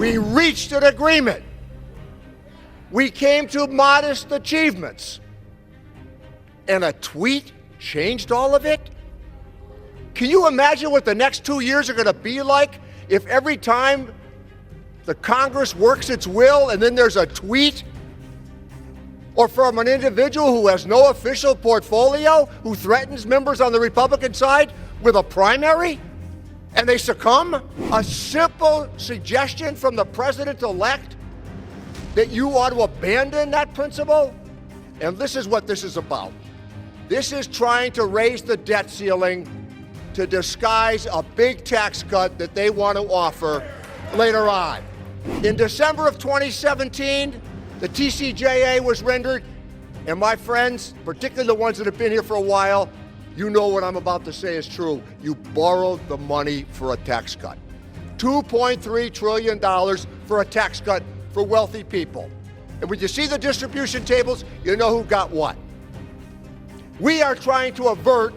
We reached an agreement. We came to modest achievements. And a tweet changed all of it? Can you imagine what the next 2 years are going to be like if every time the Congress works its will and then there's a tweet? Or from an individual who has no official portfolio, who threatens members on the Republican side with a primary, and they succumb? A simple suggestion from the president-elect that you ought to abandon that principle? And this is what this is about. This is trying to raise the debt ceiling to disguise a big tax cut that they want to offer later on. In December of 2017, the TCJA was rendered, and my friends, particularly the ones that have been here for a while, you know what I'm about to say is true. You borrowed the money for a tax cut. $2.3 trillion for a tax cut for wealthy people. And when you see the distribution tables, you know who got what. We are trying to avert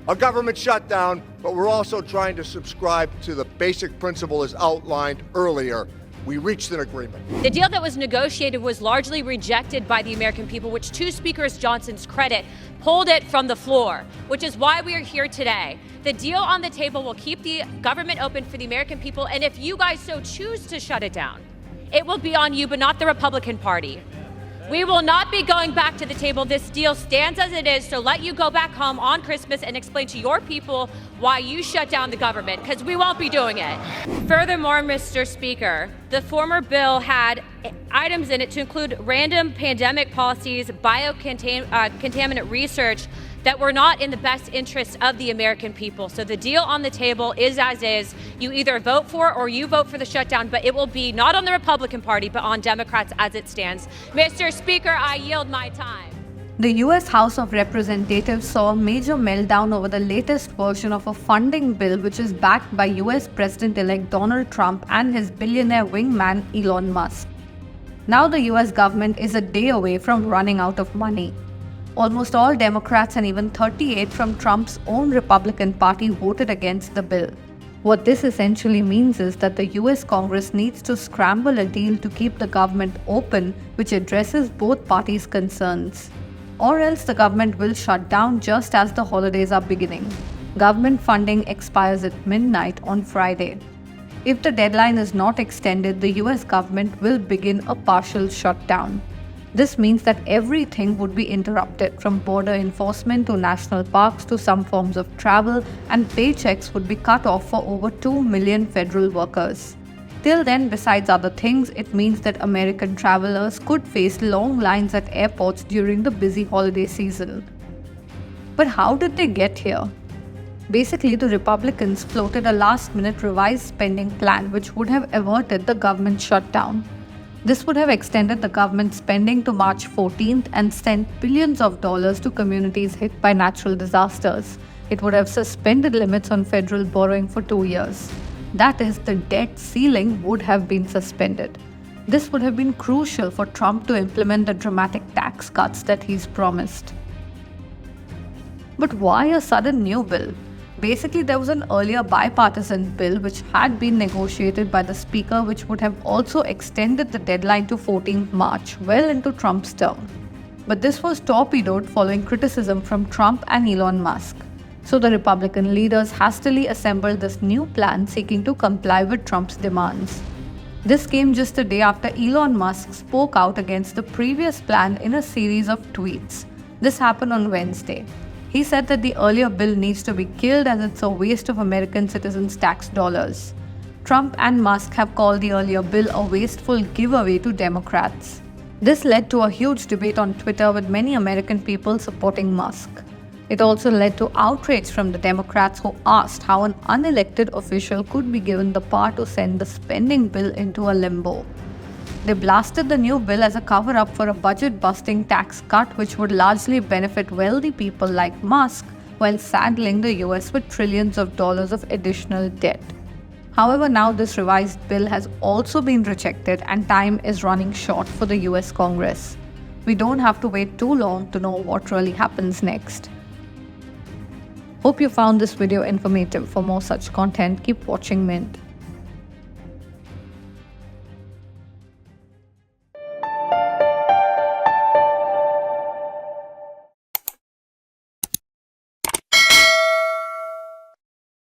a government shutdown, but we're also trying to subscribe to the basic principle as outlined earlier. We reached an agreement. The deal that was negotiated was largely rejected by the American people, which, to Speaker Johnson's credit, pulled it from the floor, which is why we are here today. The deal on the table will keep the government open for the American people, and if you guys so choose to shut it down, it will be on you, but not the Republican Party. We will not be going back to the table. This deal stands as it is, so let you go back home on Christmas and explain to your people why you shut down the government, because we won't be doing it. Furthermore, Mr. Speaker, the former bill had items in it to include random pandemic policies, biocontaminant research that were not in the best interest of the American people. So the deal on the table is as is. You either vote for or you vote for the shutdown, but it will be not on the Republican Party, but on Democrats as it stands. Mr. Speaker, I yield my time. The US House of Representatives saw a major meltdown over the latest version of a funding bill which is backed by US President-elect Donald Trump and his billionaire wingman Elon Musk. Now the US government is a day away from running out of money. Almost all Democrats and even 38 from Trump's own Republican Party voted against the bill. What this essentially means is that the US Congress needs to scramble a deal to keep the government open, which addresses both parties' concerns. Or else the government will shut down just as the holidays are beginning. Government funding expires at midnight on Friday. If the deadline is not extended, the US government will begin a partial shutdown. This means that everything would be interrupted, from border enforcement to national parks to some forms of travel, and paychecks would be cut off for over 2 million federal workers. Till then, besides other things, it means that American travelers could face long lines at airports during the busy holiday season. But how did they get here? Basically, the Republicans floated a last-minute revised spending plan which would have averted the government shutdown. This would have extended the government spending to March 14th and sent billions of dollars to communities hit by natural disasters. It would have suspended limits on federal borrowing for 2 years. That is, the debt ceiling would have been suspended. This would have been crucial for Trump to implement the dramatic tax cuts that he's promised. But why a sudden new bill? Basically, there was an earlier bipartisan bill which had been negotiated by the Speaker, which would have also extended the deadline to 14th March, well into Trump's term. But this was torpedoed following criticism from Trump and Elon Musk. So the Republican leaders hastily assembled this new plan seeking to comply with Trump's demands. This came just a day after Elon Musk spoke out against the previous plan in a series of tweets. This happened on Wednesday. He said that the earlier bill needs to be killed as it's a waste of American citizens' tax dollars. Trump and Musk have called the earlier bill a wasteful giveaway to Democrats. This led to a huge debate on Twitter with many American people supporting Musk. It also led to outrage from the Democrats who asked how an unelected official could be given the power to send the spending bill into a limbo. They blasted the new bill as a cover-up for a budget-busting tax cut which would largely benefit wealthy people like Musk while saddling the US with trillions of dollars of additional debt. However, now this revised bill has also been rejected and time is running short for the US Congress. We don't have to wait too long to know what really happens next. Hope you found this video informative. For more such content, keep watching Mint.